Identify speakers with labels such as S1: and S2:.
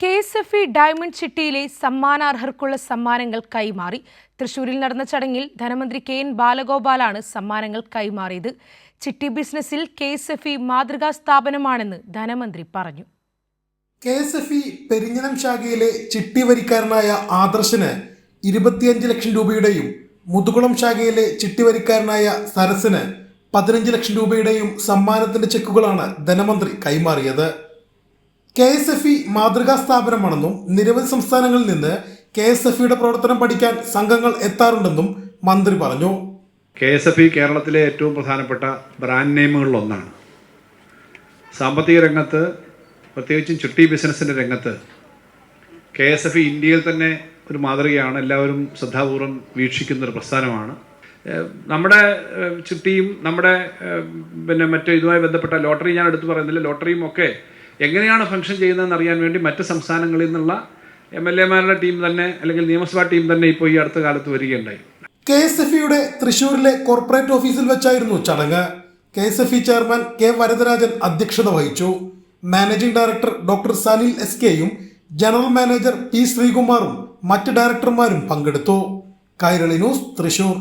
S1: KSFE diamond ചിട്ടിയിലെ സമ്മാനാർഹർക്കുള്ള സമ്മാനങ്ങൾ കൈമാറി. തൃശൂരിൽ നടന്ന ചടങ്ങിൽ ധനമന്ത്രി KN ബാലഗോപാലാണ് സമ്മാനങ്ങൾ കൈമാറിയത്. ചിട്ടി ബിസിനസ്സിൽ KSFE മാതൃകാ സ്ഥാപനമാണെന്ന് ധനമന്ത്രി പറഞ്ഞു.
S2: KSFE പെരിഞ്ഞനം ശാഖയിലെ ചിട്ടി വരിക്കാരനായ ആദർശന് 25 ലക്ഷം രൂപയുടെയും മുതുകുളം ശാഖയിലെ ചിട്ടി വരിക്കാരനായ സരസിന് 15 ലക്ഷം രൂപയുടെയും സമ്മാനത്തിന്റെ ചെക്കുകളാണ് ധനമന്ത്രി കൈമാറിയത്. KSFE മാതൃകാ സ്ഥാപനമാണെന്നും നിരവധി സംസ്ഥാനങ്ങളിൽ നിന്ന് KSFEയുടെ പ്രവർത്തനം പഠിക്കാൻ സംഘങ്ങൾ എത്താറുണ്ടെന്നും മന്ത്രി പറഞ്ഞു.
S3: KSFE കേരളത്തിലെ ഏറ്റവും പ്രധാനപ്പെട്ട ബ്രാൻഡ് നെയിമുകളിലൊന്നാണ്. സാമ്പത്തിക രംഗത്ത്, പ്രത്യേകിച്ചും ചിട്ടി ബിസിനസ്സിൻ്റെ രംഗത്ത് KSFE ഇന്ത്യയിൽ തന്നെ ഒരു മാതൃകയാണ്. എല്ലാവരും ശ്രദ്ധാപൂർവം വീക്ഷിക്കുന്നൊരു പ്രസ്ഥാനമാണ്. നമ്മുടെ ചിട്ടിയും നമ്മുടെ മറ്റു ഇതുമായി ബന്ധപ്പെട്ട ലോട്ടറി ഞാൻ എടുത്തു പറയുന്നില്ല, ലോട്ടറിയും ഒക്കെ എങ്ങനെയാണ് ഫംഗ്ഷൻ ചെയ്യുന്നതെന്ന് അറിയാൻ വേണ്ടി മറ്റ് സംസ്ഥാനങ്ങളിൽ നിന്നുള്ള MLA-മാരുടെ ടീം തന്നെ അല്ലെങ്കിൽ നിയമസഭാ ടീം തന്നെ ഇപ്പോൾ ഈ അടുത്ത കാലത്ത് വരികയുണ്ടായി.
S2: KSFEയുടെ തൃശ്ശൂരിലെ കോർപ്പറേറ്റ് ഓഫീസിൽ വെച്ചായിരുന്നു ചടങ്ങ്. KSFE chairman K. വരദരാജൻ അധ്യക്ഷത വഹിച്ചു. മാനേജിംഗ് ഡയറക്ടർ ഡോക്ടർ സനിൽ SK-യും ജനറൽ മാനേജർ P. ശ്രീകുമാറും മറ്റ് ഡയറക്ടർമാരും പങ്കെടുത്തു. കൈരളി ന്യൂസ്, തൃശൂർ.